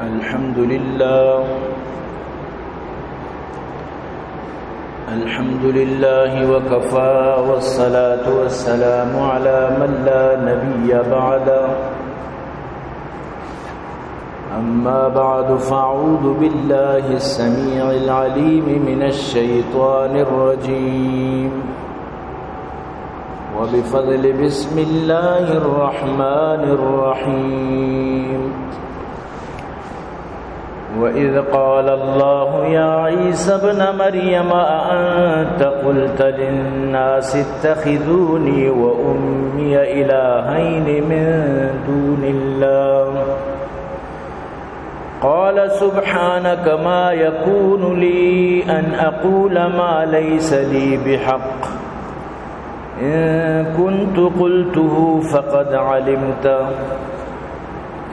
الحمد لله وكفى والصلاة والسلام على من لا نبي بعده أما بعد فأعوذ بالله السميع العليم من الشيطان الرجيم وبفضل بسم الله الرحمن الرحيم وإذ قال الله يا عيسى ابن مريم أأنت قلت للناس اتخذوني وأمي إلهين من دون الله قال سبحانك ما يكون لي أن أقول ما ليس لي بحق إن كنت قلته فقد علمته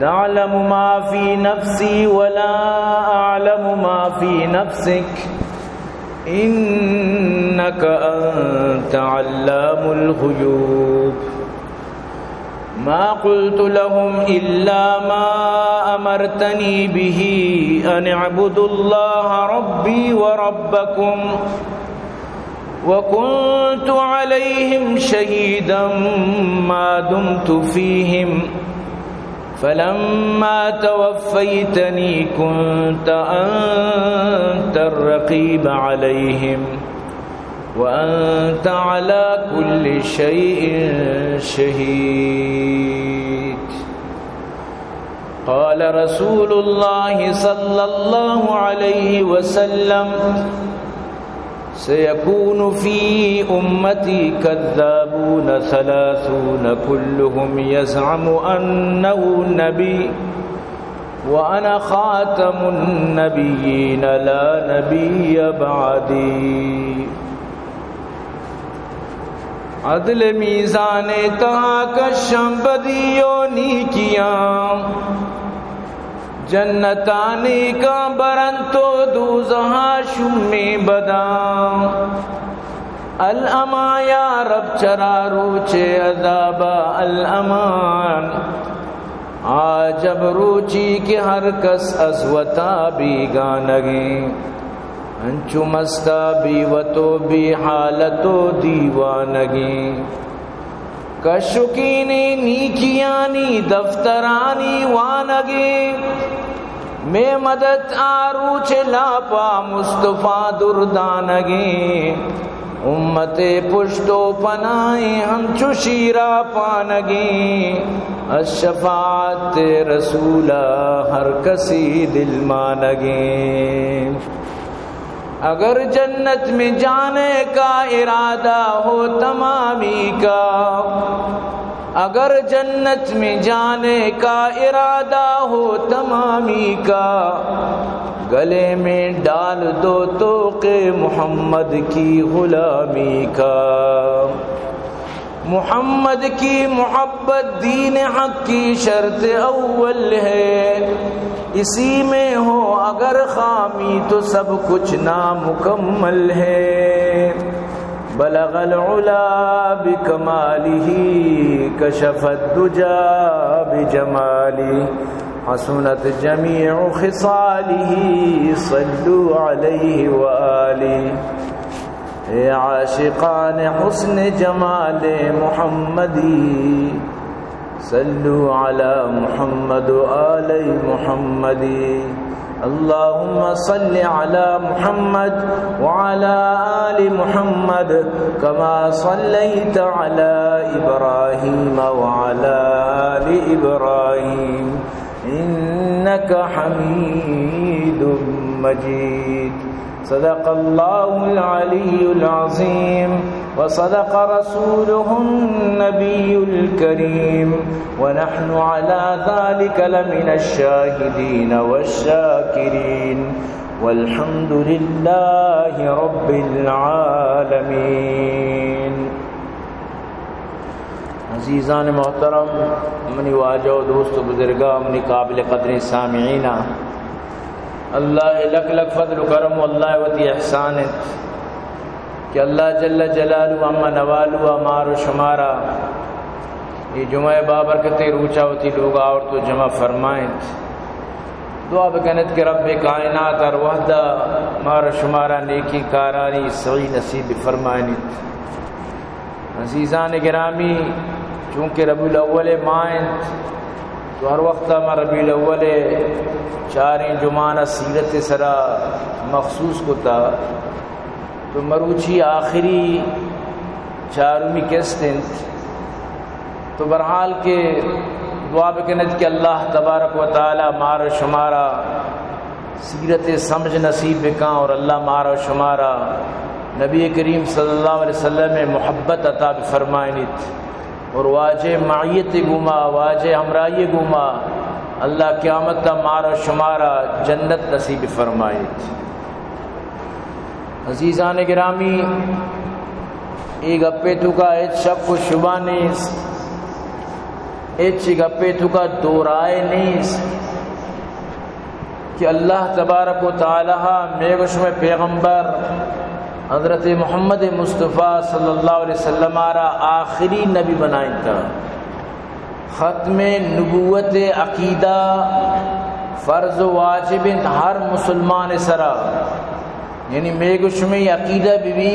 تعلم ما في نفسي ولا أعلم ما في نفسك إنك أنت علام الغيوب ما قلت لهم إلا ما أمرتني به أن اعبدوا الله ربي وربكم وكنت عليهم شهيدا ما دمت فيهم فلما توفيتني كنت أنت الرقيب عليهم وأنت على كل شيء شهيد قال رسول الله صلى الله عليه وسلم سيكون في أمتي كذابون 30 كلهم يزعم أنه نبي وأنا خاتم النبيين لا نبي بعدي عدل میزان کہاں کشم بدیوں نیکیاں جنتانی کا برن تو دوزہا شمی بداں الاما یا رب چرا روچے عذابا الامان آجب روچی کے ہر کس ازوتا بھی گانگیں انچو مستا بھی وطو بھی حالتو دیوانگیں کشکینی نیکیانی دفترانی وانگیں میں مدد آرو چلاپا مصطفیٰ دردانگیں امت پشتو پنائیں ہم چشیرہ پانگیں الشفاعت رسولہ ہر کسی دل مانگیں اگر جنت میں جانے کا ارادہ ہو تمامی کا اگر جنت میں جانے کا ارادہ ہو تمامی کا گلے میں ڈال دو طوق محمد کی غلامی کا محمد کی محبت دین حق کی شرط اول ہے اسی میں ہو اگر خامی تو سب کچھ نامکمل ہے بلغ العلا بکمالہ کشف الدجا بجمالہ حسنت جمیع خصالہ صلوا علیہ وآلہ اے عاشقان حسن جمال محمدی صلوا علی محمد آل محمد اللہم صل علی محمد وعلی آل محمد کما صلیت علی ابراہیم وعلی آل ابراہیم انک حمید مجید صدق اللہ العلی العظیم وصدق رسوله النبي الكريم ونحن على ذلك لمن الشاهدين والشاكرين والحمد لله رب العالمين عزیزان محترم منی واجہ و دوست و بزرگاہ منی قابل قدر سامعین اللہ لک لک فضل و کرم واللہ وتی احسانت کہ اللہ جل جلالہ اما نوالو امار و شمارا یہ جمعہ بابرکت روچا ہوتی لوگ اور تو جمع فرمائیں دعا بکنت کہ رب کائنات اور وحدہ مار شمارا نیکی کارانی صحیح نصیب فرمائنی. عزیزان گرامی، چونکہ ربیع الاول مائن تو ہر وقت میں ربیع الاول چاریں جمعہ سیرت سرا مخصوص کو تھا، تو مروچی آخری چارمی قسطیں تو برحال کے دعا بکنت کہ اللہ تبارک و تعالی مارا شمارا سیرت سمجھ نصیب بکاں، اور اللہ مارا شمارا نبی کریم صلی اللہ علیہ وسلم میں محبت عطا فرمائنیت، اور واجہ معیت گما، واجہ ہمراہی گما، اللہ قیامت تا مارا شمارا جنت نصیب فرمائنیت. عزیزان گرامی، ایک گپے تو کا ایک شک و شبہ نیس، ایک گپے تو کا دو رائے نیس کہ اللہ تبارک و تعالی میگش میں پیغمبر حضرت محمد مصطفیٰ صلی اللہ علیہ وسلم آرہ آخری نبی بنائیں تھا. ختم نبوت عقیدہ فرض و واجب ہر مسلمان سرا، یعنی میگش میں عقیدہ بھی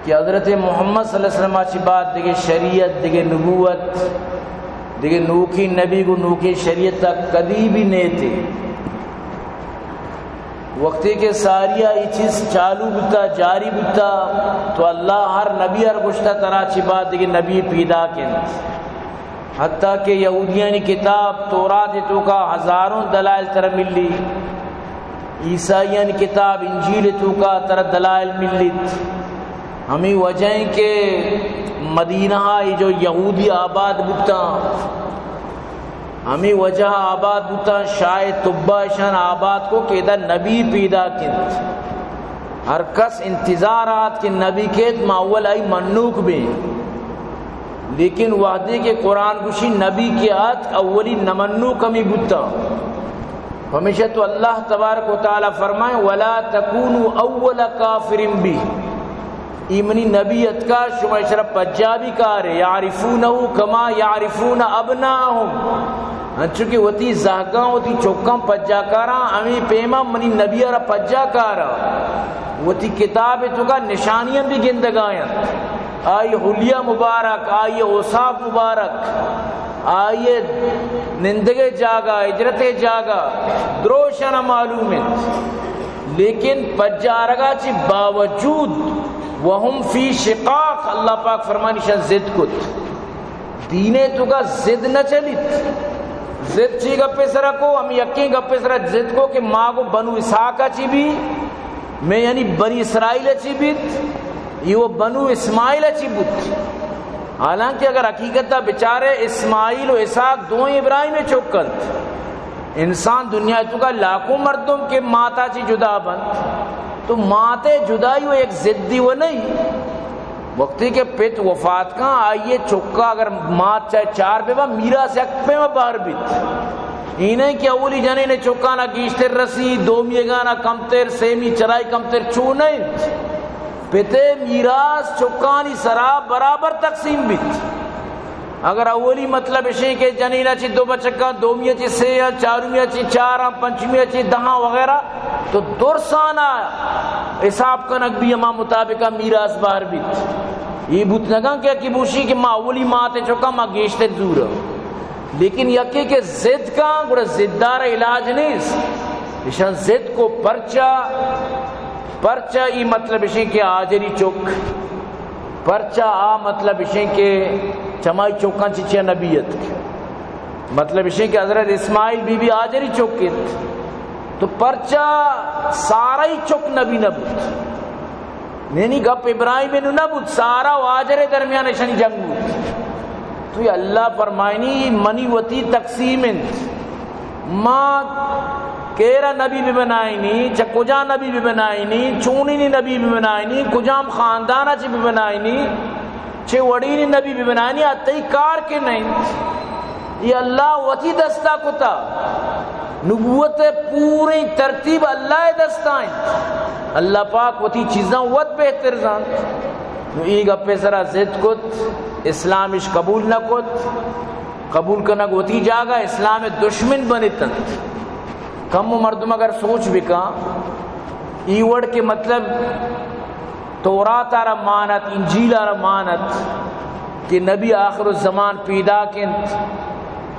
کہ حضرت محمد صلی اللہ علیہ وسلم کی بات دیکھے شریعت دیکھے نبوت دیکھے نوکی نبی کو نوکی شریعت تک کدی بھی نہیں تھے. وقتی کے ساریہ یہ چیز چالو بتا جاری بتا تو اللہ ہر نبی ہر گشتہ طرح چی بات دیکھے نبی پیدا کن، حتیٰ کہ یہودیانی کتاب تورات تو کا ہزاروں دلائل تر ملی، عیسائیانی کتاب انجیل تو کا تر دلائل ملیت. ہمیں وجہیں کہ مدینہ یہ جو یہودی آباد بتا، ہمیں وجہ آباد بتا شاید طبہ شان آباد کو کہ ادھر نبی پیدا کنت. ہر کس انتظارات کہ نبی کیت ماول آئی منوک بھی، لیکن وعدے کے قرآن کشی نبی کے آت اولی نمنوک ہمیں بتا. ہمیشہ تو اللہ تبارک و تعالی فرمائے وَلَا تَكُونُوا أَوَّلَ كَافِرٍ بِهِ، ایمنی نبیت کا شما شرف پجابی کارے یعرفونہو کما یعرفون ابناہم، چونکہ وتی زہگاں وتی چوکاں پجا کارا امی پیما منی نبی را پجا کارا، وتی کتاب تو کا نشانیاں بھی گندگائیں، آئی حلیہ مبارک، آئی اوصاف مبارک، آئی نندگے جاگا اجرت جاگا دروشنا معلوم ہے. لیکن پجارگا چی باوجود وہم فی شقاق، اللہ پاک فرمانی شان زد کت دینے تو کا زد نہ چلیت. زد چی گپے سرا کو ہم یقین گپے سرا زد کو کہ ماں کو بنو اسحاقہ چی بھی میں یعنی بنی اسرائیل چی بیت یہ وہ بنو اسماعیل چی بت. حالانکہ اگر حقیقتہ بچارے اسماعیل و اسحاق دو ابراہیم میں چوکت، انسان دنیا تو کا لاکھوں مردوں کے ماتا چی جدا بند، تو ماتے جدائی وہ ایک ضدی وہ نہیں. وقتی کے پت وفات کا آئیے چکا اگر مات چاہے چار پہ با میرا سے اک پہ با باہر بیت، انہیں کہ اولی جنے نے چکا نہ گیشتر رسی دومی گانا کمتر سیمی چرائی کمتر چو نہیں، پتے میراث چکانی سرا برابر تقسیم بیت. اگر اولی مطلب ہے کہ جنینہ چی دو بچکا دومیہ چی سے چارومیہ چی چارہ پنچمیہ چی دہاں وغیرہ تو درسانہ حساب کا نقبی اما مطابقہ میراث باہر بیت. یہ بوت نگاں کیا کی بوشی کہ ماں اولی ماتے چکا ماں گیشتے دور، لیکن یکی کہ زد کا گوڑا زددار علاج نہیں، اشان زد کو پرچہ ای مطلب ہے کہ آجری چک پرچہ آ مطلب ہے کہ چمائی چوکاں چچیا نبیت مطلب ہے کہ حضرت اسماعیل بی بی آجری چوکت تو پرچہ سارا ہی چک نبی نبوت، یعنی گپ ابراہیم نے نبوت سارا و آجر درمیان شنی جنگ بود. تو یہ اللہ فرمائنی منی وتی تقسیم ماں کیرا نبی بھی بنائنی چا کجا نبی بھی بنائنی چونی نبی بھی بنائنی کجام خاندانہ چی بھی بنائنی چھے وڑینی نبی بھی بنائنی آتی کار کے نہیں. یہ اللہ وتی دستہ کتا نبوت پوری ترتیب اللہ دستائیں، اللہ پاک وتی چیزاں وط بہتر زان. ایک اپنے سرا زد کت اسلامش قبول نہ کت، قبول کرنا گوتی جاگا اسلام دشمن بنتن. کم مردم اگر سوچ بکا ایوڑ کے مطلب تورات آرہ مانت انجیل آرہ مانت کہ نبی آخر الزمان پیدا کنت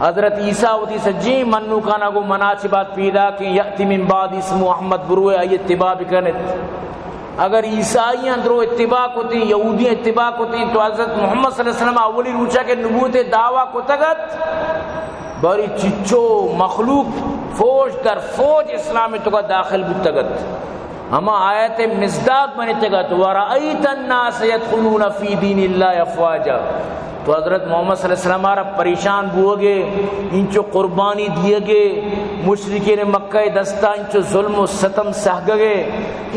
حضرت عیسیٰ وتی سجی منو کانا گو مناسبات پیدا کہ یأتی من بعد اسم محمد بروے ای اتباع بکنت اگر عیسائی اندرو اتباع کو تھی یہودی اتباع کو تھی تو حضرت محمد صلی اللہ علیہ وسلم اولی روچہ کے نبوت دعویٰ کو تگت بڑی چچو مخلوق فوج در فوج اسلامی تو کا داخل بھی تگت ہما آیت مصداق بنی تگت وَرَأَيْتَ النَّاسَ يَدْخُلُونَ فِي دِينِ اللَّهِ أَفْوَاجًا تو حضرت محمد صلی اللہ علیہ وسلم آرہ پریشان بو گے انچو قربانی دیے گے مشرکین مکہ دستا انچو ظلم و ستم سہ گے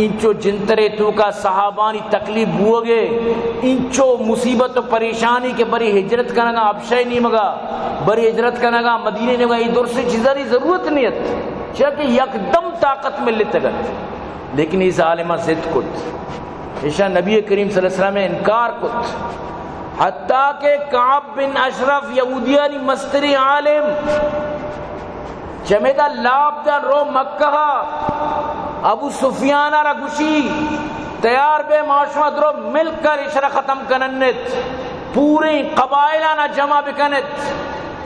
انچو جنترے تو کا صحابانی تکلیف بو گے انچو مصیبت و پریشانی کے بری ہجرت کنگا ابشای نہیں مگا بری ہجرت کنگا مدینے نے گا ادھر سے چیزاری ضرورت نہیں ہے چاہے یکدم طاقت میں لیتے گت لیکن اس عالمہ ضد کت ایشا نبی کریم صلی اللہ علیہ وسلم انکار کت حتیٰ کہ کعب بن اشرف یہودیانی مستری عالم چمیدہ لاب در رو مکہ ابو سفیان را گوشی تیار بے معاشمت رو مل کر اشرا ختم کننت پوری قبائلانہ جمع بکنت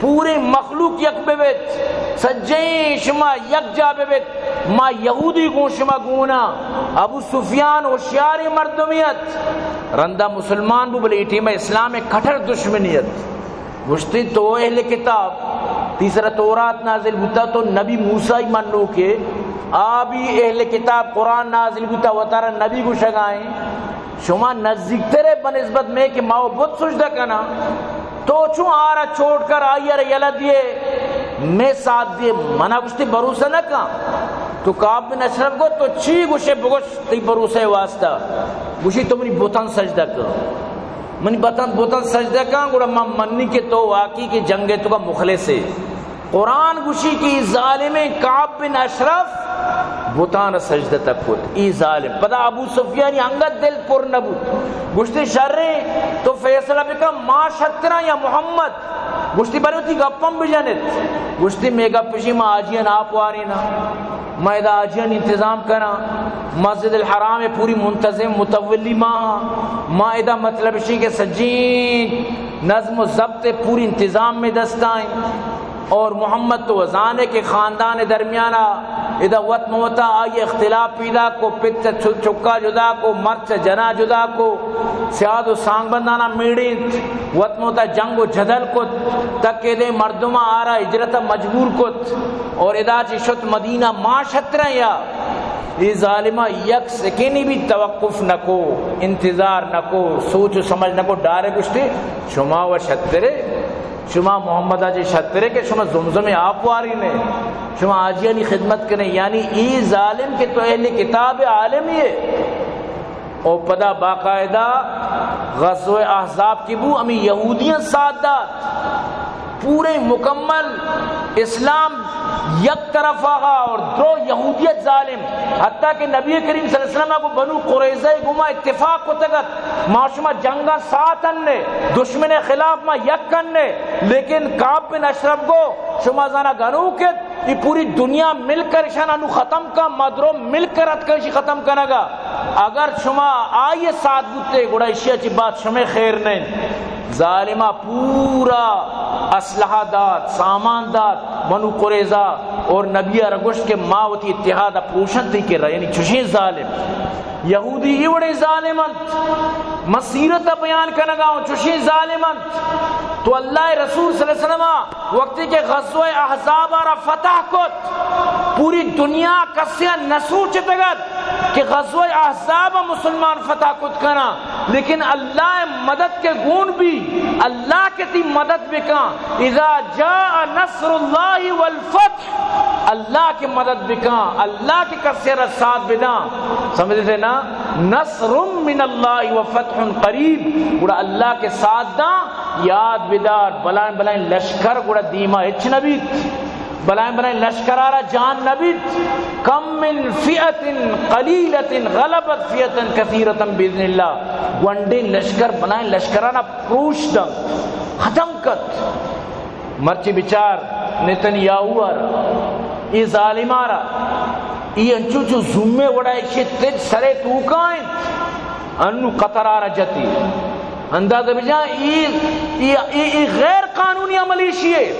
پوری مخلوق یک بیت سجین شما یک جا بیت ما یہودی گون شما گونا ابو سفیان ہوشیاری مردمیت رندہ مسلمان بو بلے ایٹی میں اسلام کٹھر دشمنیت گشتی تو اہل کتاب تیسرا تورات نازل ہوتا تو نبی موسیٰ منو کے آبی اہل کتاب قرآن نازل ہوتا وطارہ نبی کو شگائیں شما نزدیک ترے بنسبت میں کہ ماں بہت سجدہ کنا تو چون آرہ چھوڑ کر آئیر یلا دیے میں ساتھ دیے منع گشتی بروسہ نہ کہاں تو کعب بن اشرف کو تو چی گوشے بگوش تی بروسہ واسطہ گوشی تو منی بوتان سجدہ کر منی بوتان سجدہ کر گوڑا منی کے تو واقعی کی جنگے تو کا مخلص ہے قرآن گوشی کی ظالم کعب بن اشرف بوتان سجدہ تک کت ای ظالم پدا ابو سفیانی انگت دل پر نبود گوشتی شر تو فیصلہ بکا ما شترا یا محمد گوشتی باری ہوتی گپم بجانت گوشتی میں گپشی ما آجین آپ وارینا میں دا آجین انتظام کرنا مسجد الحرام پوری منتظم متولی ما دا مطلب شی کے سجین نظم و ضبط پوری انتظام میں دستائیں اور محمد تو وزانے کے خاندان درمیانہ اذا وط موتا آئی اختلاف پیدا کو پت چکا جدا کو مرچ جنا جدا کو سیاد و سانگ بندانا میڑیت وط موتا جنگ و جدل کت تک دے مردمہ آرہ ہجرت مجبور کت اور ادا چشت مدینہ ما شترہ یا یہ ظالمہ یک سکینی بھی توقف نکو انتظار نکو سوچ و سمجھ نکو ڈارے گشتے شما و شترے شما محمد آجی شترے کہ شما زمزم آپ واری نے شما آجیانی خدمت کریں یعنی ای ظالم کے تو اہل کتاب عالم ہی ہے اور پدا باقاعدہ غزوہ احزاب کی بو امی یہودیاں سادات پورے مکمل اسلام یک طرف آگا اور دو یہودیت ظالم حتیٰ کہ نبی کریم صلی اللہ علیہ وسلم کو بنو قریظہ گما اتفاق کو تگت معاشمہ جنگا ساتھ اننے دشمن خلاف ما یک کرنے لیکن کعب بن اشرف کو شما زانا گنو کت یہ پوری دنیا مل کر شانانو ختم کا مدرو مل کر اتکشی ختم کرنگا اگر شما آئیے ساتھ بوتے گوڑا اشیاء چی بات شما خیر نہیں ظالمہ پورا اسلحہ داد سامان داد بنو قریظہ اور نبی رگوشت کے ماوتی اتحاد پروشت دی کر رہا یعنی چشیں ظالم یہودی یہ بڑے ظالمت مسیرت بیان کرنگا ہوں چشیں ظالمت تو اللہ رسول صلی اللہ علیہ وسلم وقتی کے غزوہ احزاب آرہ فتح کت پوری دنیا کسیاں نسوچ تگت کہ غزوہ احزاب مسلمان فتح کت کنا لیکن اللہ مدد کے گون بھی اللہ کے تی مدد بکا اذا جاء نصر اللہ والفتح اللہ کی مدد بکا اللہ کی کسیر ساتھ بنا سمجھتے نا نصر من اللہ وفتح قریب گوڑا اللہ کے ساتھ دا یاد بدار بلائن بلائن لشکر گوڑا دیما اچ نبیت بلائن بلائن لشکر آرہ جان نبیت کم من فئت قلیلت غلبت فئت کثیرت بیذن اللہ گونڈے لشکر بلائن لشکرانہ پروش دا ختم کت مرچی بچار نتنیاہو آرہ یہ ظالمارا یہ انچو جو زمے وڑائے شتت سرے توکائیں انو قطرارا جتی اندازہ بجائیں یہ غیر قانونی عملی شیئے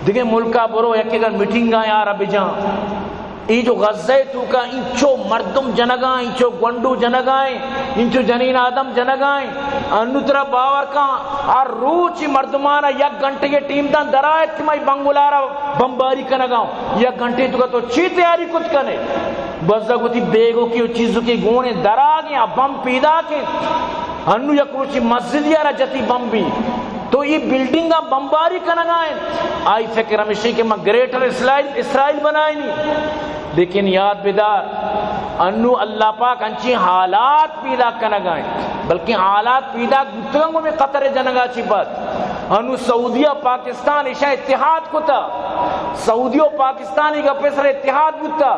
دیکھیں ملکہ برو یکی گر میٹنگاں یارا بجائیں ای جو غزہ تو کا انچو مردم جنگائیں انچو گونڈو جنگائیں انچو جنین آدم جنگائیں انو طرح باور کا ہر روچی مردمانا یک گھنٹے کے ٹیم دان درائت کہ میں بنگولارا بمباری کنگاؤں یک گھنٹے تو کا تو چی تیاری کچھ کنے بزدہ گوتی بیگو کی چیزوں کی گونے درا گیا بم پیدا کے انو یک روچی مسجد یارا جتی بم بھی تو یہ بلڈنگاں بمباری کنگائیں آئی فکر ہمیشہ کہ میں گریٹر اسرائیل بنائیں نہیں لیکن یاد بیدار انو اللہ پاک انچی حالات پیدا کنگائیں بلکہ حالات پیدا گتگنگوں میں قطر جنگا چی بات انو سعودیہ پاکستان ایشا اتحاد کو تا سعودی و پاکستانی کا پیسر اتحاد بودتا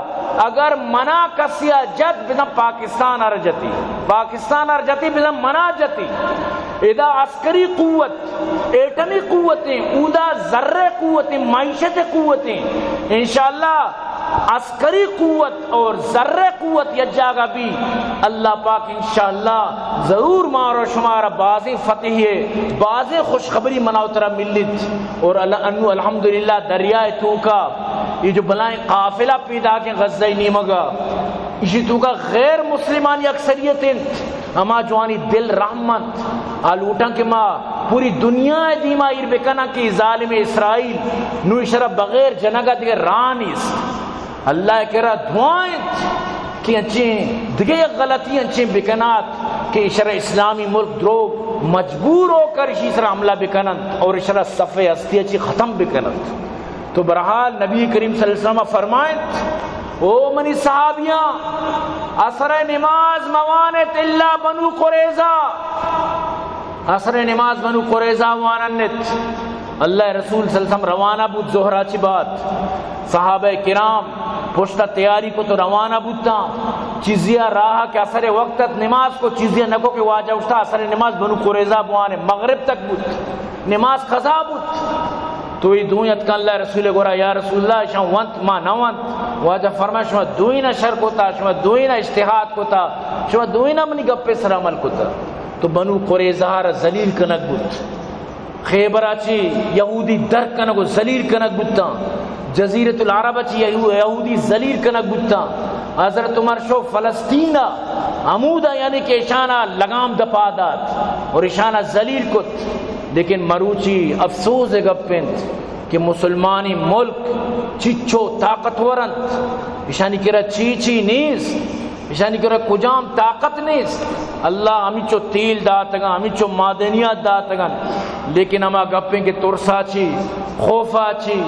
اگر منا کسیا جد بنا پاکستان ارجتی پاکستان ارجتی بنا منا جتی ادا عسکری قوت ایٹمی قوتیں اودا ذرے قوتیں معیشت قوتیں انشاءاللہ عسکری قوت اور ذرے قوت یجاگا بھی اللہ پاک انشاءاللہ ضرور مارو شمارا بازی فتح ہے بازی خوشخبری مناو ترہ ملت اور انو الحمدللہ دریائے توکا یہ جو بلائیں قافلہ پیدا کے غزہ نیمگا اسی توکا غیر مسلمانی اکثریتیں اما جوانی دل رحمت آلوٹاں کے ماں پوری دنیا دیما ایر بکنا کی ظالم اسرائیل نو اشارہ بغیر جنگا دیگر رانیس اللہ کہہ رہا دعائیں کہ انچیں دیگر غلطی انچیں بکنات کہ اشارہ اسلامی ملک دروگ مجبور ہو کر اسی طرح حملہ بکنند اور اشارہ صفحہ ہستی اچھی ختم بکنند تو برحال نبی کریم صلی اللہ علیہ وسلم فرمائیں او منی صحابیاں عصر نماز موانت اللہ بنو قریظہ عصر نماز بنو قریظہ واننت اللہ رسول صلی اللہ علیہ وسلم روانہ بود زہرہ چی بات صحابہ کرام پوشتا تیاری کو تو روانہ بودتا چیزیاں راہا کہ عصر وقت نماز کو چیزیاں نکو کہ واجہ اٹھتا عصر نماز بنو قریظہ بوانے مغرب تک بود نماز قضا بود تو یہ دوئیت کا اللہ رسول گورا یا رسول اللہ شاہ وانت ما نوانت واجہ فرمائے شما دوئینا شرک ہوتا شما دوئینا اجتحاد ہوتا شما دوئینا منی گپے سر عمل ہوتا تو بنو قریظہ ذلیل کنک بود خیبرہ چی یہودی در کنک ذلیل کنک بودتا جزیرت العرب چی یہودی ذلیل کنک بودتا حضرت عمر شو فلسطینہ عمودہ یعنی کہ اشانہ لگام دپا داد اور اشانہ ذلیل کت لیکن مروچی افسوس ہے گپنت کہ مسلمانی ملک چچو طاقتورند اشانی کرا چیچی نیس اشانی کرا کجام طاقت نیس اللہ ہمیں چو تیل داتگا ہمیں چو معدنیات داتگا لیکن ہما گپیں کہ ترسا چی خوفا چی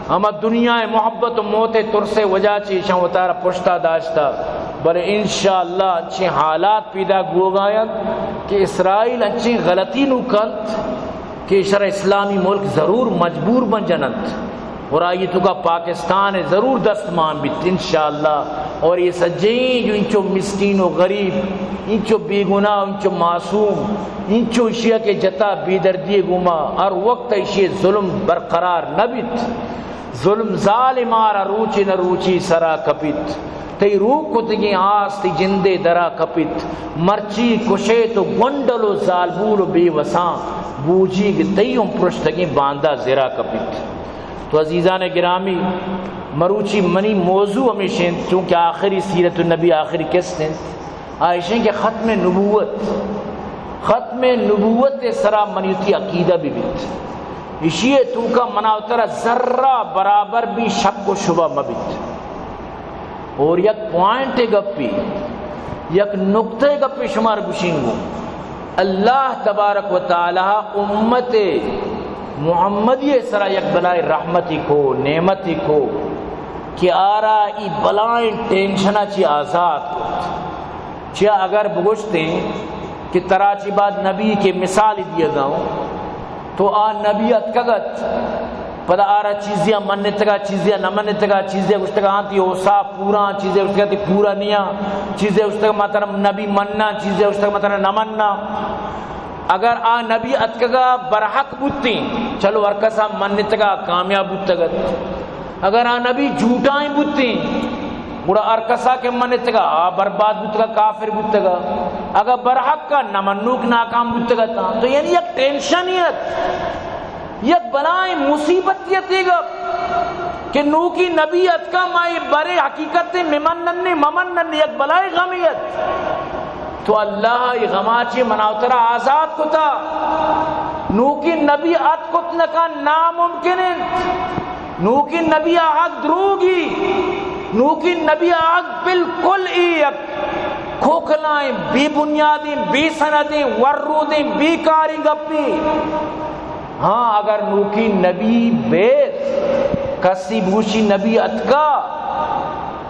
ہما دنیا محبت و موت ترسے وجہ چی شاہ وطارہ پشتا داشتا بلے انشاءاللہ اچھی حالات پیدا گوگایت کہ اسرائیل اچھی غلطی نو کنت کہ شرع اسلامی ملک ضرور مجبور بن جنت اور آئی تو کا پاکستان ہے ضرور دستمان بیت انشاءاللہ اور یہ سجین جو انچو مسکین و غریب انچو بے گناہ انچو معصوم انچو اشیاء کے جتا بیدردی گما ہر وقت اشیاء ظلم برقرار نہ بیت ظلم ظالمارا روچی نہ روچی سرا کپیت تی روح کتگی آس تی جندے درا کپیت مرچی کشے تو گنڈلو زالبول بے وسان بوجی گی تیوں پرشتگی باندہ زیرا کپیت تو عزیزان گرامی مروچی منی موضوع ہمیشہ چونکہ آخری سیرت النبی آخری قسط ہیں آئیشیں کہ ختم نبوت سرا منیتی عقیدہ بھی بیت اشیئے تو کا مناوتر ذرہ برابر بھی شک و شبہ مبیت اور یک پوائنٹ گپی یک نقطہ گپی شمار گشینگو اللہ تبارک و تعالی امت محمدی سرا یک بلائے رحمتی کو نعمتی کو کہ آرا ای بلائیں ٹینشنہ چی آزاد کو چیا اگر بگوشتے کہ تراچی بعد نبی کے مثال دیا گاؤں تو نبی اتکگت پدا آرا چیزیاں مننے تگا چیزیاں نہ مننے تگا چیزیں اس تگا آنتی اوسا پورا چیزیں اس تگا پورا نیا چیزیں اس تگا مطلب نبی مننا چیزیں اس تگا مطلب نہ مننا اگر نبی اتکگا برحق بودتی چلو ورکسا مننے تگا کامیاب بودتگت اگر آ نبی جھوٹائیں بوتیں بڑا ارکسا کے منت گا برباد بوت گا کافر بوت گا اگر برحق کا نمنوک ناکام بوت گا تو یعنی یک ٹینشنیت یک بلائیں مصیبتیت گا کہ نو کی نبیت کا مائی برے حقیقت ممنن یک بلائیں غمیت تو اللہ یہ غماچی مناوترہ آزاد کتا نو کی نبیت کتنکا ناممکن نو کی نبی آگ دروگی نو کی نبی آگ بالکل ایک کھوکھلائیں بی بنیادیں بی سندیں ورودیں بی کاری گپی ہاں اگر نو کی نبی بیت کسی بوشی نبی اتکا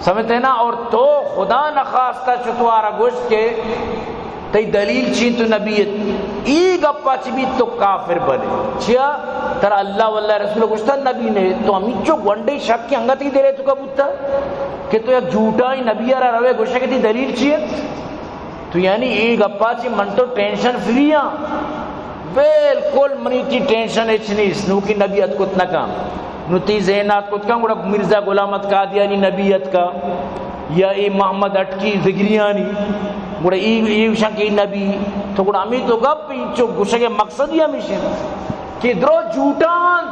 سمجھتے نا اور تو خدا نخواستہ چتوارا گوشت کے تی دلیل چین تو نبیت ای گپا چی بھی تو کافر بنے چیا تر اللہ واللہ رسول گوشتا نبی نے تو ہمیں چو گونڈے شک کی انگتی دے رہے تو کبوتا کہ تو یک جھوٹا ہی نبی آرہ روے گوشتا کہ تی دلیل چیت تو یعنی ای گپا چی من تو ٹینشن فریاں بالکل منی تی ٹینشن اچنیس نو کی نبیت کتنا کام نو تی زینات کت کام گوڑا مرزا غلامت قادیانی نبیت کا یا ای محمد اٹکی زگریانی گوڑا ای شنکی نبی تو گوڑا ہمیں تو گپ چو گوشا کے مقصد ہی ہمیشن کہ ادرو جھوٹان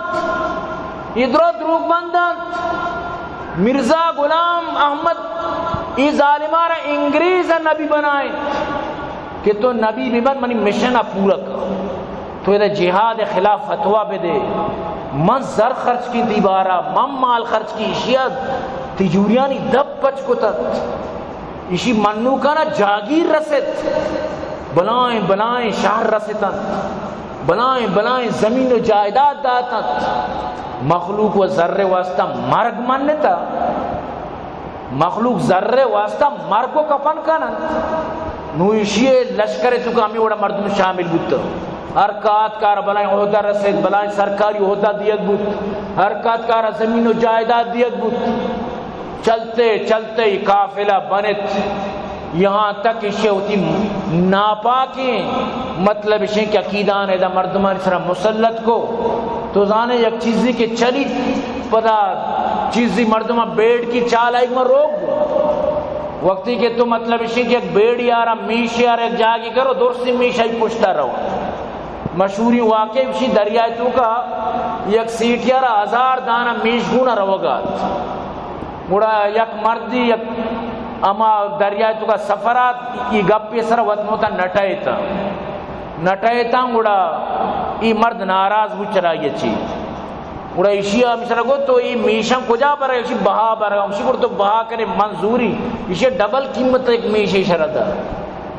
ادرو دروگ بندن مرزا غلام احمد ای ظالمارا انگریز نبی بنائیں کہ تو نبی بھی بن منی مشنہ پورا کر تو ادھا جہاد خلاف فتوہ بے دے من زر خرچ کی دیبارہ من مال خرچ کی اشیاء تجوریانی دب پچ کو تت اسی منو کا نا جاگیر رسد بلائیں شہر رسدن بلائیں زمین و جائیداد داتن مخلوق و ذرے واسطہ مرگ منتا مخلوق ذرے واسطہ مرگ کو کپن کنن نو اسی لشکر تو کا ہمیں وڑا مردم شامل بودتا حرکات کار بلائیں عہدہ رسید بلائیں سرکاری عہدہ دیت بود حرکات کار زمین و جائیداد دیت بود چلتے چلتے قافلہ بنت یہاں تک اسے ہوتی ناپاکیں مطلب اسے کہ عقیدان ہے دا مردمان اس طرح مسلط کو تو زانے یک چیزی کے چلی پدا چیزی مردمان بیڑ کی چال آئیگ میں روک دو وقتی کہ تو مطلب اسے کہ ایک بیڑ یارا میش یارا ایک جاگی کرو دور سے میش آئی پشتا رہو مشہوری واقعی اسی دریائے تو کا یک سیٹ یارا 1000 دانہ میش گونا رہو گا گوڑا یک مردی یک اما دریائے تو کا سفرات یہ گپی سر وطنوتا نٹائیتا گوڑا یہ مرد ناراض ہو چلا یہ چیز گوڑا اسی ہمیشہ رکھو تو یہ میشم کجا پر ہے اسی بہا پر ہے اسی گوڑا تو بہا کرے منظوری اسی ڈبل قیمت ایک میشی شرط ہے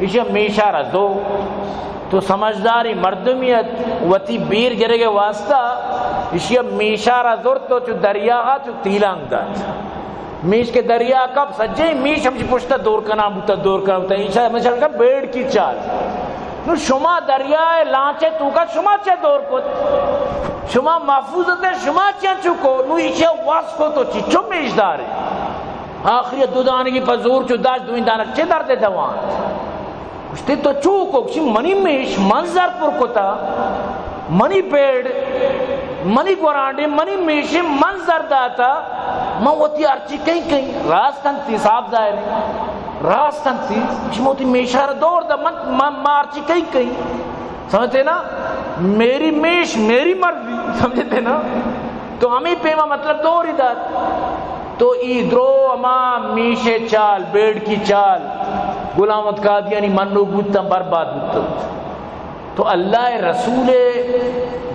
اسی میشہ رہ دو تو سمجھداری مردمیت وطی بیر گرے گے واسطہ اسی میشہ رہ دور تو چو دریا ہا چو تیلانگ دا میش کے دریا کب سجے میش ہم پوچھتا دور کا نام ہوتا ایشا مثلا کا بیڑ کی چال نو شما دریائے لانچے تو کا شما چے دور کت شما محفوظت ہے شما چے چکو نو ایشا واس کو تو چچو میش دار ہے آخری دو دانے کی پزور چو داش دوین دانا چے در دے دوان کشتے تو چوکو کشی منی میش منظر پر کتا منی بیڑ منی گورانڈے منی میشے منظر داتا میں ہوتی ارچی کہیں راستن تی صاحب ظاہر راستن تی ہوتی میشار دور دا میں ارچی کہیں سمجھتے نا میری میش میری مرضی سمجھتے نا تو ہمیں پیما مطلب دور ہی دات تو ایدرو اما میشے چال بیڑ کی چال غلامت قادیانی منو بودتا برباد بودتا تو اللہ رسول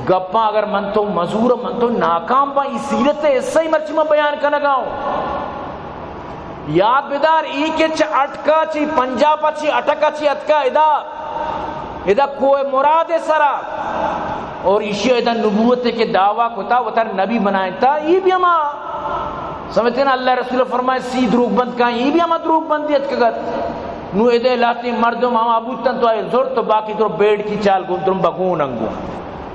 گپاں اگر من تو مزور من تو ناکام با اس سیرت ہے اس سے ہی مرچی میں بیان کرنا گاؤں یاد بیدار ای کے چھ اٹکا چھ پنجابا چھ اٹکا چھ اتکا ادا کوئی مراد سرا اور اسی ادا نبوت کے دعویٰ کو تا وہ تر نبی بنائیں تا یہ بھی ہما سمجھتے نا اللہ رسول فرمائے سی دروگ بند کہیں یہ بھی ہما دروگ بندیت کگت نو ادھے لاتی مردم ہم ابوتن تو آئے زور تو باقی تو بیڑ کی چال گندرم بگون انگو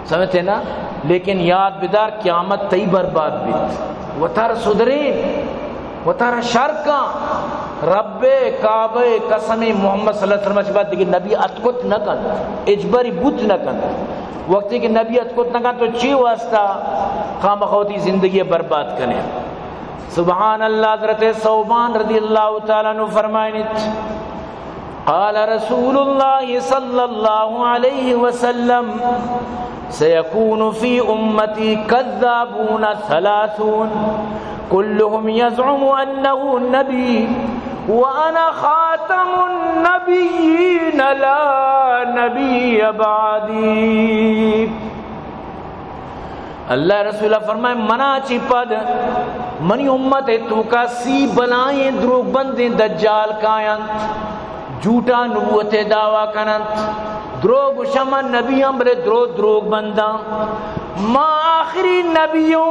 سمجھتے نا لیکن یاد بیدار قیامت تی برباد بیت و تر صدرین و تر شرکاں رب کعبہ قسم محمد صلی اللہ علیہ وسلم بات دیکھیں نبی اتکت نہ کن اجبری بوت نہ کن وقتی کہ نبی اتکت نہ کن تو چی واسطہ خام خوتی زندگی برباد کنے سبحان اللہ. حضرت ثوبان رضی اللہ تعالیٰ عنہ فرمائنت قال رسول اللہ صلی اللہ علیہ وسلم سيكون في أمتي كذابون 30 كلهم يزعم أنه النبي وأنا خاتم النبيين لا نبي بعدي. اللہ رسول فرمائے منا چی پد منی امت تو کا سی بلائیں دروگ بندیں دجال کائنت جھوٹا نبوت دعویٰ کننت دروگ شمن نبی امبر دروگ بندہ ما آخری نبیوں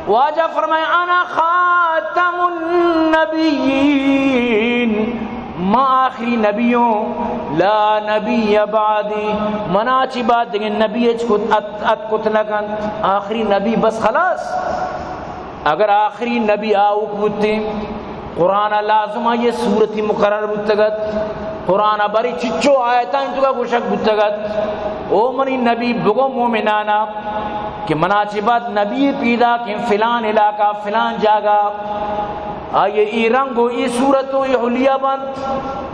واجہ فرمائے انا خاتم النبیین ما آخری نبیوں لا نبی بعدی منا چی بات دیکھیں نبی ات کت لگن آخری نبی بس خلاص. اگر آخری نبی آؤک بودتے قرآن لازمہ یہ صورتی مقرر بودتگت قرآن بری چچو آیتاں انتو کا گوشک بودتگت او منی نبی بگو مومنانا کہ منا چی بات نبی پیدا کہ فلان علاقہ فلان جاگا آئیے ای رنگو ای صورتو ای حلیہ بند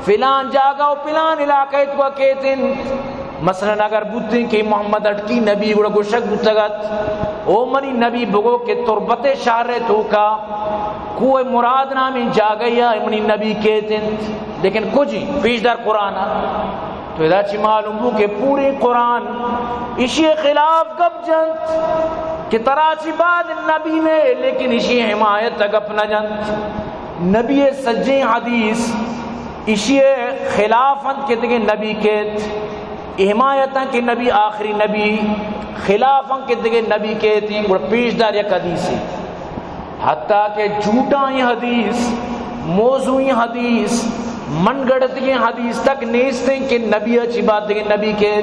فلان جاگا و فلان علاقہ اتوا کہتن. مثلا اگر بودتے کہ محمد اٹکی نبی گوڑا گوشک بودتگت او منی نبی بگو کہ تربت شہر تو کا کوئی مراد نامی جاگیا منی نبی کہتن. لیکن کچھ پیش در قرآن تو ادا چی معلوم ہو کہ پوری قرآن اسی خلاف گپ جنت کہ تراچی بعد نبی میں لیکن اسی حمایت تک اپنا جنت نبی سجیں حدیث اسی خلافت کے دیکھیں نبی کہت حمایتاں کہ نبی آخری نبی خلافاں کے دیکھیں نبی کہتی اور پیش دار یک حدیث ہے حتیٰ کہ جھوٹائی حدیث موضوعی حدیث من گڑتی حدیث تک نیستیں کہ نبی اچھی بات دیکھیں نبی کے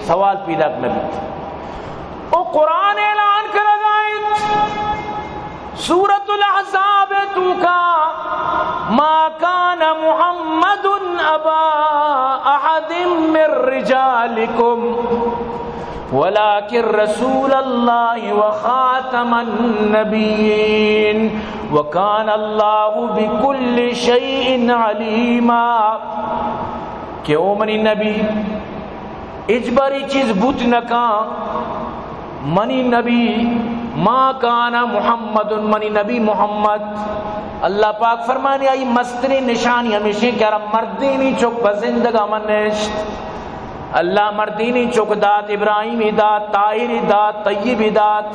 سوال پیدا نبی او قرآن اعلان کر گائیں سورة الاحزاب تو کا ما کان محمد ابا احد من رجالکم ولكن رسول الله وخاتم النبيين وكان الله بكل شيء عليما. کہ او منی نبی اجباری چیز بوت نکا منی نبی ما کانا محمد منی نبی محمد. اللہ پاک فرمانے آئی مستری نشانی ہمیشہ کہ رب مردینی چک بزندگا منشت اللہ مردینی چک دات ابراہیمی دات طاہری دات طیبی دات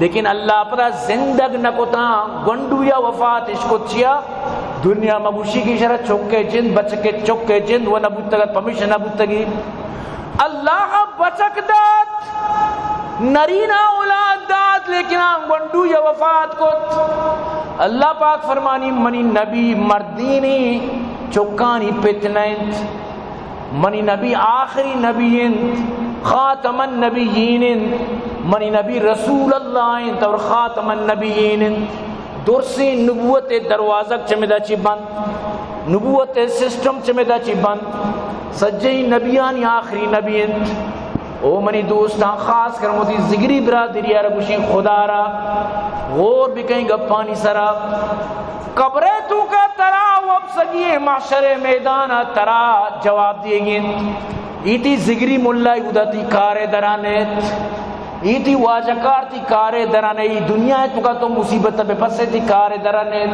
لیکن اللہ پتہ زندگ نکتا گنڈو یا وفات اشکت چیا دنیا مبوشی کی شرح چکے جند بچکے چکے جند و نبوتگت پمیش نبوتگی اللہ بچک دات نرینا اولاد دات لیکن گنڈو یا وفات کت. اللہ پاک فرمانی منی نبی مردینی چکانی پتنینت منی نبی آخری نبیین خاتم النبیین منی نبی رسول اللہ اور خاتم النبیین. درسی نبوت دروازک چمیدہ چی بند نبوت سسٹم چمیدہ چی بند سجی نبیانی آخری نبیین. او منی دوستان خاص کر موتی زگری برادری رگوشی خدا را غور بھی کہیں گپانی سرا قبرے تو کا ترا وب سگی محشر میدانا ترا جواب دیے گئن ایتی زگری ملائی ادھتی کارے درانیت ایتی واجکار تی کارے درانے ای دنیا ہے تو کا تو مصیبت پہ پسے تی کارے درانے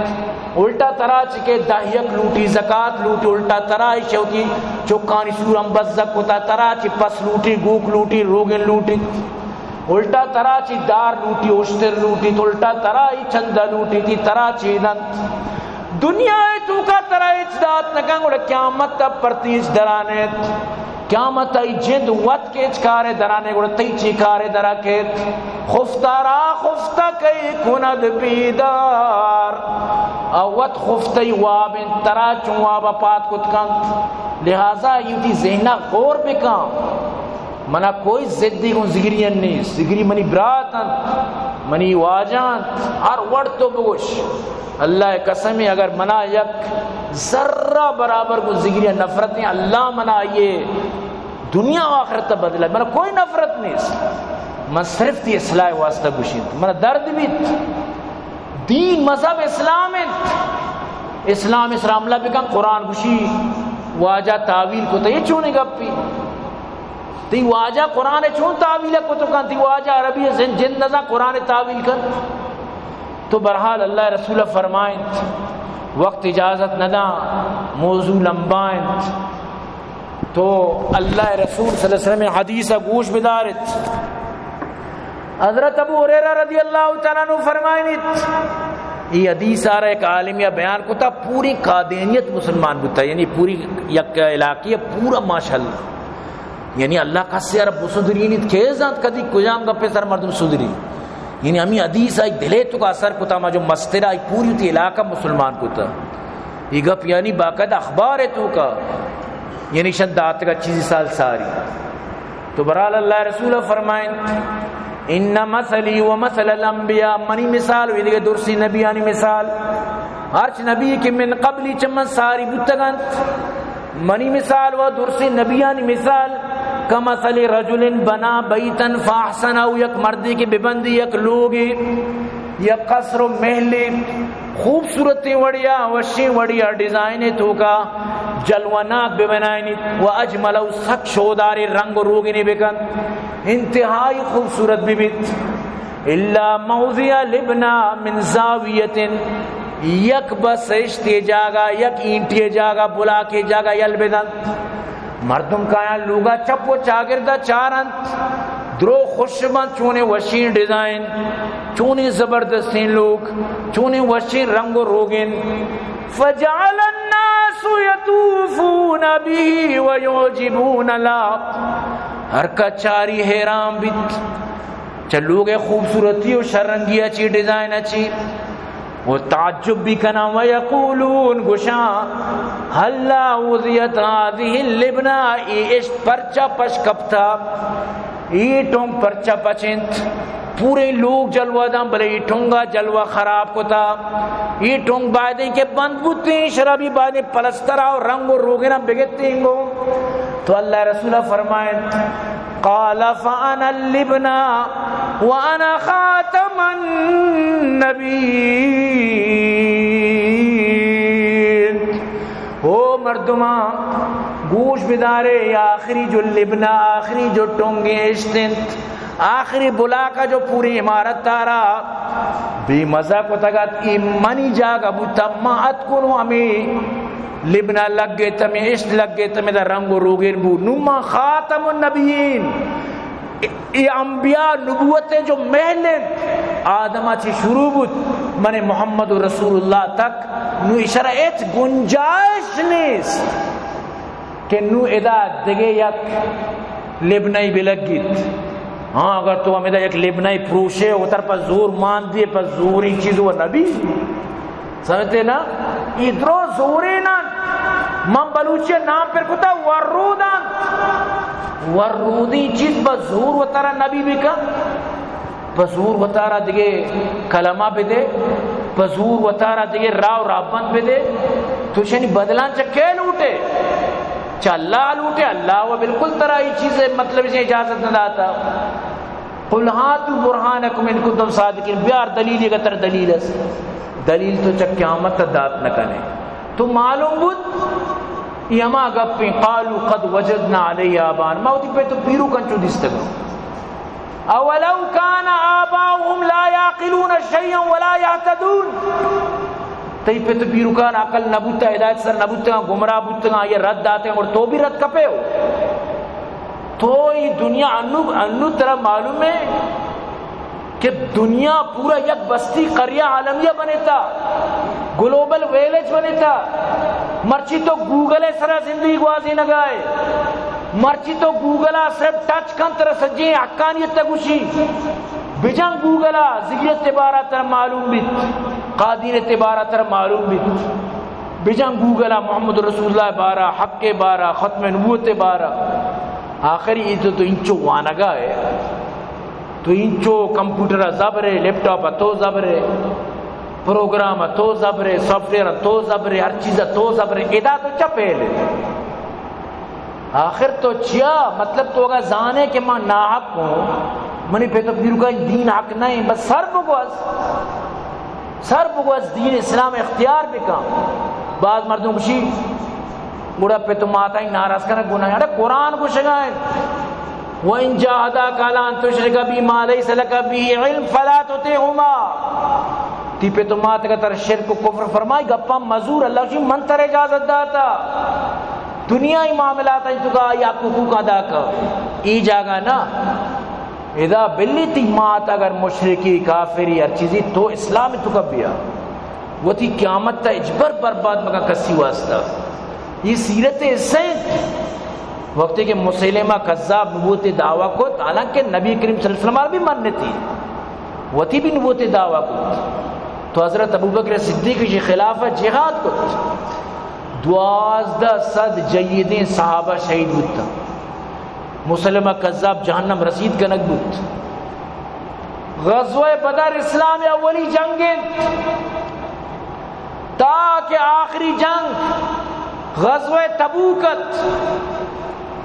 الٹا ترا چکے دہیک لوٹی زکاة لوٹی الٹا ترا شوتی چوکانی سورم بزک ہوتا ترا چی پس لوٹی گوک لوٹی روگن لوٹی الٹا ترا چی دار لوٹی اوشتر لوٹی تو الٹا ترا ای چندہ لوٹی تی ترا چی دن دنیا ہے تو کا ترا اچداد نکانگ اور قیامت تب پرتیج درانیت قیامت ای جند وط کے چکارے درانے گوڑا تی چکارے درا کے خفتارا خفتہ کئی کند بیدار وط خفتی وابن ترا چون وابا پات کت کن لہذا یوں تی ذہنہ غور بکن منا کوئی زدی کن زگرین نہیں زگری منی براتن منی واجان ہر وڑ تو بگوش اللہ قسمی اگر منا یک ذرہ برابر کو زگری نفرتیں اللہ منا یہ دنیا و آخرت بدلہ منا کوئی نفرت نہیں من صرف تی اصلاح واسطہ گوشید منا درد بھی دین مذہب اسلام اسلام اللہ بکن قرآن گوشی واجہ تعویل کو تو یہ چونے گپی تی واجہ قرآن چون تعویل کو تو کن تی واجہ عربی جن نظر قرآن تعویل کر تو برحال اللہ رسول فرمائیں وقت اجازت ندا موضوع لمبائیں تو اللہ رسول صلی اللہ علیہ وسلم حدیث گوش بدارت حضرت ابو ہریرہ رضی اللہ تعالیٰ عنہ فرمائیں یہ حدیث آ رہا ایک عالم یا بیان کو تھا پوری قادینیت مسلمان بتا یعنی پوری یک علاقی پورا ماشاءاللہ یعنی اللہ کا سے عرب سدرین کیزات کدی کجام گپے سر مردم سدری یعنی ہمیں حدیث آئی دلے تو کا اثر کو تھا ما جو مسترہ آئی پوری تی علاقہ مسلمان کو تھا یہ گپ یعنی باقاعدہ اخبار ہے تو کا یعنی شدات کا چیزی سال ساری تو برحال اللہ رسول فرمائیں ان مثلی و مثل الانبیاء منی مثال ہوئی دیکھے درسی نبیانی مثال ہرچ نبی کے من قبلی چمن ساری بتگنت منی مثال و درسی نبیانی مثال کمثل رجل بنا بیتن فاحسنہ یک مردی کی ببندی یک لوگی یک قصر و محلی خوبصورتی وڑیا وشی وڑیا ڈیزائن تو کا جلونات ببنائنی و اجملو سک شوداری رنگ و روگنی بکن انتہائی خوبصورت بیت الا موضع لبنا من زاویت یک بس اشتی جاگا یک اینٹی جاگا بلا کے جاگا یلبدن مردم کہاں لوگا چپ و چاگردہ چارنت درو خوشبان چونے وشین ڈیزائن چونے زبردستین لوگ چونے وشین رنگ و روگن فجعل الناس یطوفون به ویعجبون لا ہر کا چاری حیران بیت چلو گے خوبصورتی و شرنگی اچھی ڈیزائن اچھی وہ تعجب بھی کنا ویقولون گشان حلا وضیت هذه اللبنہ ایش پرچا پشکپتا ای ٹونگ پرچا پچنت پورے لوگ جلوہ دم بلے ای ٹونگا جلوہ خراب کو تا ای ٹونگ بائدیں کہ بند بوتے ہیں شرابی بائدیں پلسترہ اور رنگ و روگنہ بگتے ہیں گو تو اللہ رسول فرمائیں قال فانا اللبنہ وانا خاتم النبیین او مردمان گوش بدارے یا آخری جو لبنہ آخری جو ٹونگیں اشتنت آخری بلا کا جو پوری عمارت تارا بھی مزہ کو تگت ایمانی جاگا بوتا ما اتکنو ہمیں لبنہ لگ گئے تمہیں عشق لگ گئے تمہیں دا رنگ و روگین بو نما خاتم النبیین یہ انبیاء نبوتیں جو محلن آدمہ چی شروع بود من محمد رسول اللہ تک نو اشارہ ایت گنجائش نیست کہ نو ادا دگے یک لبنائی بلگیت ہاں اگر تو ہمیں دا یک لبنائی پروشے اتر پر زور مان دیے پر زوری چیز وہ نبی سمجھتے نا ادرو زوری نا من بلوچے نام پر کتا ورودان ورودی چیز بزور و ترہ نبی بکا بزور و ترہ دیگے کلمہ بدے بزور و ترہ دیگے راو رابند بدے تو شنی بدلان چکے لوٹے چا اللہ لوٹے اللہ وہ بالکل طرح ہی چیزیں مطلب اسے اجازت نہ داتا قل ہاتو برہانکم ان کنتم صادقین بیار دلیل کا تر دلیل ہے دلیل تو چا قیامت دات نہ کنے تو معلوم بود یما گپیں قالو قد وجدنا علی آبان موتی پہ تو پیرو کنچو دستگو اولو کان آباؤہم لا یاقلون شیئا ولا یعتدون تی پہ تو پیرو کان عقل نبوتا ہدایت سر نبوتا گمراہ بوتا یہ رد آتے ہیں اور تو بھی رد کپے ہو تو یہ دنیا انو طرح معلوم ہے کہ دنیا پورا یک بستی قریہ عالمیہ بنے تھا گلوبل ویلیج بنے تھا مرچی تو گوگل سرا زندگی گوازی نگائے مرچی تو گوگلا صرف ٹچ کن طرح سجیں حقانیت تگوشی بجن گوگلا زگیت تبارہ تر معلوم بیت قادین تبارہ تر معلوم بیت بجن گوگلا محمد رسول اللہ بارہ حق بارہ ختم نبوت بارہ آخری یہ تو انچو وانگا ہے تو انچو کمپیوٹر زبرے لیپ ٹاپ تو زبرے پروگرام تو زبرے سافٹ ویئر تو زبرے ہر چیز تو زبرے ادا تو چا پہلے آخر تو چیا مطلب تو اگر زانے کہ میں ناحق ہوں منی پہ تو پھر کا دین حق نہیں بس سر بگواز سر بگوز دین اسلام اختیار بکا. بعض مردوں کشی گوڑا پہ تم آتا ہی ناراض کرنا گناہ. ارے قرآن کو شگائیں وَإِن جَاهَدَاكَ عَلَىٰ أَن تُشْرِكَ بِي مَا لَيْسَ لَكَ بِهِ عِلْمٌ فَلَا تُطِعْهُمَا. تی پہ تم آتا کہ تر شرک و کفر فرمائی گپا مزور اللہ کی من تر اجازت داتا دنیای معاملات ہیں تو کہا یا حقوق ادا کر ای جاگا نا اذا بلی تی مات اگر مشرکی کافری ہر چیزی تو اسلام تو کب بیا وہ تھی قیامت تا اجبر برباد مگا کسی واسطہ. یہ سیرت سید وقت کہ مسلمہ کذاب نبوت دعویٰ کو حالانکہ نبی کریم صلی اللہ علیہ وسلم بھی ماننے تھی وہ تھی بھی نبوت دعویٰ کو تو حضرت ابوبکر صدیق کی خلافت جہاد کو 1200 جیدیں صحابہ شہید ہوتا. مسلمہ کذاب جہنم رسید کا نقبوت. غزوہ بدر اسلام اولی جنگ تاکہ آخری جنگ غزوہ تبوکت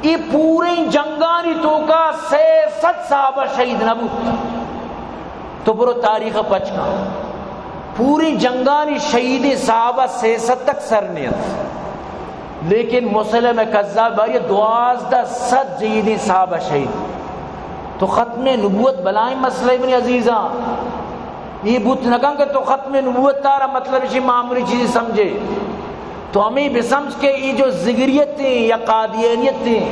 یہ پوری جنگانی تو کا 600 صحابہ شہید نبوت تو برو تاریخ پچ کا پوری جنگانی شہید صحابہ 600 تک سرنیت لیکن مسلم کذاب باری 1200 جہید صحابہ شہید تو ختم نبوت بلائیں مسئلہ ابن عزیزاں یہ بوت نکن کہ تو ختم نبوت تارا مطلب اسی معمولی چیزیں سمجھے تو ہمیں بھی سمجھ کے یہ جو زگریت تھیں یا قادیانیت تھیں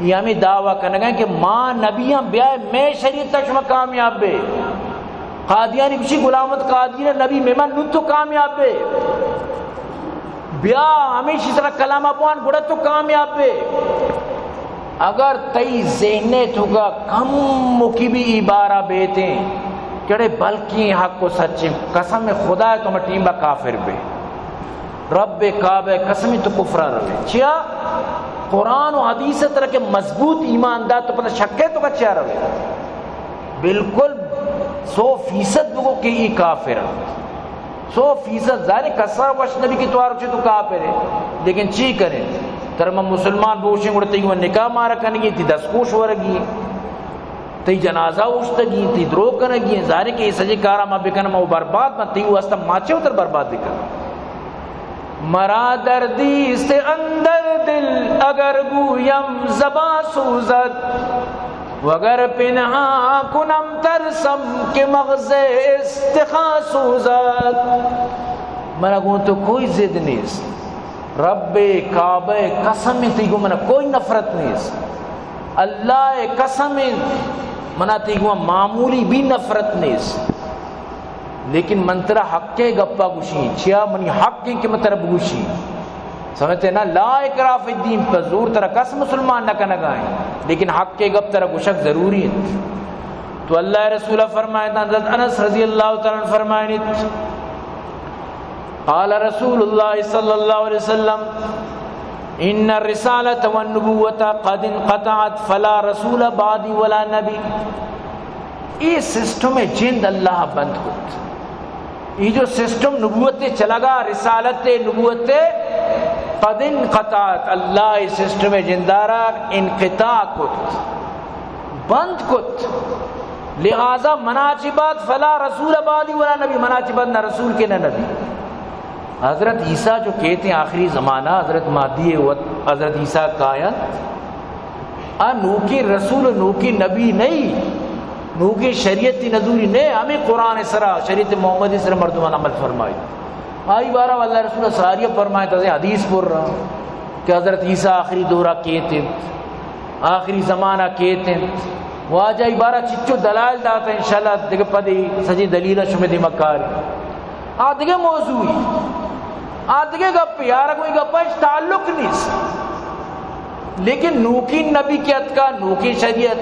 یہ ہمیں دعویٰ کرنے گئے کہ ماں نبیاں بیائے میں شریعت تک شما کامیاب بے قادیانی بشی غلامت قادیان نبی میمان نو تو کامیاب بے بیا ہمیشہ طرح کلام اپوان گڑا تو کامیاب بے. اگر تئی ذہنے تو کا کم مکی بھی عبارہ بیتے کڑے بلکی حق کو سچے قسم خدا ہے تمہیں ٹیم با کافر بے رب کعبہ قسمی تو کفرہ روے چیا قرآن و حدیث طرح کے مضبوط ایماندار تو پتہ شکے تو کا چیا روے بالکل 100% بگو کہ یہ کافر 100% ظاہر کسر وش نبی کی توار اچھے تو کافر ہے لیکن چی کریں ترمہ مسلمان بوشیں گوڑا تیگو نکاح مارا کنگی تی دسکوش ورگی تی جنازہ اوشتگی تی درو کنگی ظاہر کہ یہ سجے کارا ما بکن ما برباد ما تیگو استا ماچے اتر برباد بکن. مرا دردی سے اندر دل اگر گویم زباں سوزد وگر پنہا کنم ترسم کہ مغز استخا سوزد. منا گو تو کوئی ضد نہیں رب کعبہ قسم تیگو منا کوئی نفرت نہیں اللہ قسم منا تیگو معمولی بھی نفرت نہیں لیکن منترہ حق کے گپا گوشی چیا منی حق کی میں طرف گوشی سمجھتے نا لا اکراہ فی الدین پر زور طرح کس مسلمان نہ کنگائیں لیکن حق کے گپ طرح گوشک ضروری ہے. تو اللہ رسولہ فرمائے حضرت انس رضی اللہ تعالیٰ فرمائے قال رسول اللہ صلی اللہ علیہ وسلم ان الرسالۃ والنبوۃ قد انقطعت فلا رسول بعدی ولا نبی. یہ سسٹم جند اللہ بند کت یہ جو سسٹم نبوت چلا گا رسالت نبوت قد انقطعت اللہ یہ سسٹم جندارا انقطاع کت بند کت لہذا مناچبات فلا رسول بعدی ولا نبی مناچبات نہ رسول کے نہ نبی. حضرت عیسیٰ جو کہتے ہیں آخری زمانہ حضرت مہدی حضرت عیسیٰ کا آیت نو کی رسول نو کی نبی نہیں نو کی شریعت نظوری نہیں ہمیں قرآن سرا شریعت محمدی سرا مردمان عمل فرمائی آئی بارہ اللہ رسول ساریہ فرمائے تھا حدیث پڑھ رہا کہ حضرت عیسیٰ آخری دورہ کہتے آخری زمانہ کہتے وہ آج آئی بارہ چچو دلائل داتا ہے انشاءاللہ دیکھ پدی سجی دلیلہ شمدی مکاری آدھگے موضوعی آدھگے گپ یارہ کوئی گپا اس تعلق نہیں لیکن نوکی نبی کی اتکا نوکی شریعت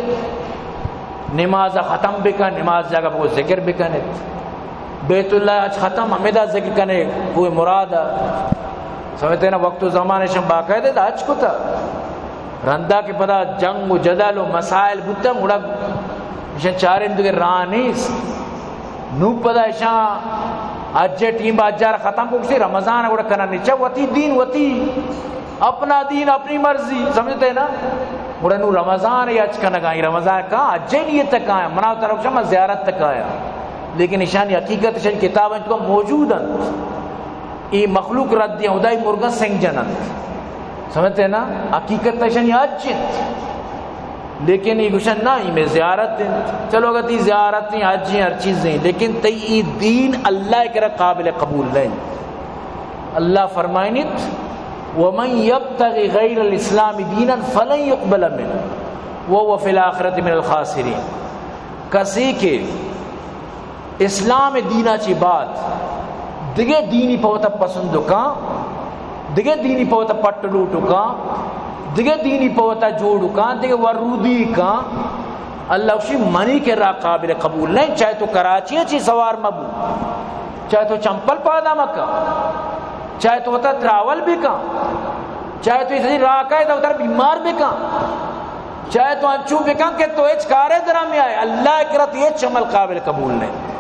نماز ختم بکن نماز جاگہ وہ ذکر بکنے بیت اللہ اچھ ختم ہمیدہ ذکر کنے کوئی مراد سمجھتے ہیں نا وقت و زمانے شم باقاعدہ دا اچھ کو تھا رندہ کے پتہ جنگ و جدل و مسائل بودتا مڑا اشان چارے اندو کے رانیس نو پتہ اشان اجھے ٹیم با اجھار ختم کو کسی رمضان اگوڑا کرنا نہیں چاہ وطی دین وطی اپنا دین اپنی مرضی سمجھتے ہیں نا مڑا نو رمضان یا اچھ کنگا رمضان کہاں اجھے نیت تک آیا مناو ترک شما زیارت تک آیا لیکن نشانی حقیقت شان کتاب ان کو موجود ہیں یہ مخلوق رد دیا خدای مرغا سنگ جنت سمجھتے ہیں نا حقیقت شان آج لیکن یہ گوشن نہ ہی میں زیارت دیں چلو اگر تی زیارت نہیں حج ہر چیزیں لیکن تی دین اللہ کے قابل قبول نہیں اللہ فرمائنت ومن یبتغی غیر الاسلام دینا فلن یقبل منہ وهو فی الآخرۃ من الخاسرین کسی کے اسلام دینا چی بات دیگه دینی پوتا پسندو کان دیگه دینی پوتا پٹلوٹو کان دیگه دینی پوتا جوڑو کان دیگه ورودی کان اللہ اسی منی کے را قابل قبول نہیں چاہے تو کراچی چی سوار مبو چاہے تو چمپل پادا مکہ چاہے تو ہوتا تراول بھی کان چاہے تو اسی راکائے تو ادھر بیمار بھی کان چاہے تو انچو بھی کان کہ تو ایچ کارے درہ میں آئے اللہ اکرت یہ عمل قابل قبول نہیں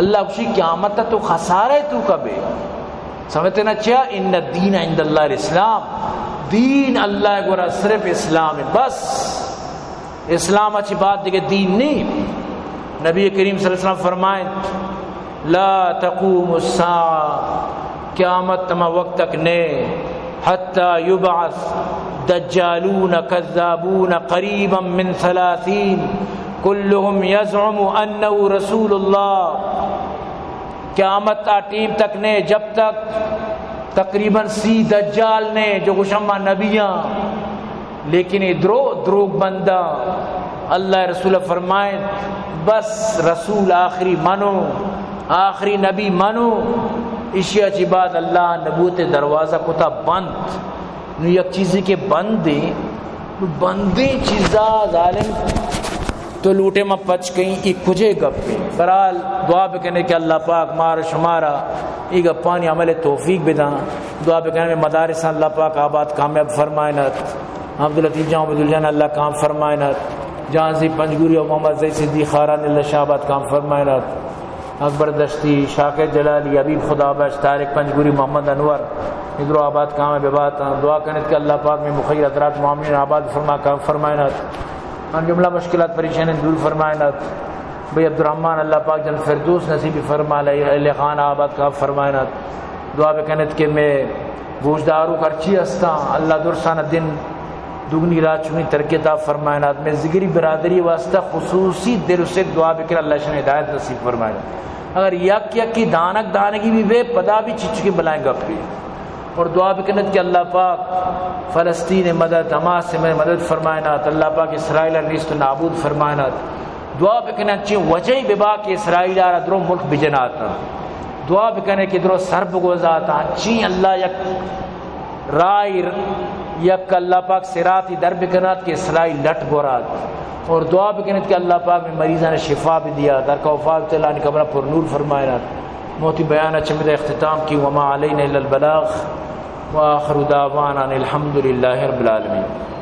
اللہ اسی قیامت تو خسارے تو کبے سمجھتے نا چاہ ان الدین عند اللہ الاسلام دین اللہ گورا صرف اسلام ہے بس اسلام اچھی بات دیکھے دین نہیں نبی کریم صلی اللہ علیہ وسلم فرمائیں لا تقوم الساعة قیامت تمہ وقت تک نے حتی یبعث دجالون کذابون قریبا من 30 کلہم یزعم انہو رسول اللہ قیامت تا ٹیم تک نے جب تک تقریباً 30 دجال نے جو گشمہ نبیاں لیکن یہ دروگ بندہ اللہ رسول فرمائیں بس رسول آخری منو آخری نبی منو اشیاء چی بات اللہ نبوت دروازہ کتا بند نو یک چیزی کے بندیں چیزا ظالم تو لوٹے میں پچ گئیں ایک کجے گپیں برحال دعا بکنے کہ اللہ پاک مار شمارا ای گپانی عمل توفیق بداں دعا بکنے میں مدارس اللہ پاک آباد کامیاب فرمائنت عبداللطیف جان عبدالجان اللہ کام فرمائنت جہاں زی پنجگوری و محمد زی صدیق خاران اللہ شہباد کام فرمائنت اکبر دشتی شاکر جلالی حبیب خدا بخش طارق پنجگوری محمد انور ادھر آباد کام ببات دعا کنت کہ اللہ پاک میں مخیر حضرات معاملین آباد فرما کام فرمائنت ان جملہ مشکلات پریشان دور فرمائنت بھئی عبدالرحمن اللہ پاک جن فردوس نصیب فرما علیہ خان آباد کا فرمائنت دعا بکنت کہ میں گوشدارو کرچی ہستا اللہ درسانہ دن دگنی رات چونی ترکیتا فرمائنات میں ذکری برادری واسطہ خصوصی دل سے دعا بکر اللہ شن ہدایت نصیب فرمائنات اگر یک کی دانک دانگی بھی بے پدا بھی چچکی بلائیں گپی اور دعا بکنت کہ اللہ پاک فلسطین مدد حماس سے مدد فرمائنات اللہ پاک اسرائیل نیست نابود فرمائنات دعا بکنت چی وجہ ببا کہ اسرائیل آرہ درو ملک بجناتا دعا بکنے کہ درو سر بگوزاتا چی اللہ یک رائر یک اللہ پاک سراتی در بکنات کہ اسرائیل لٹ گورات اور دعا بکنت کہ اللہ پاک میں مریضان نے شفا بھی دیا در کا وفاق اللہ نے قبرہ پر نور فرمائنات موتی بیانہ چمدہ اختتام کی وما علینا الا البلاغ وآخر دعوانا الحمدللہ رب العالمین.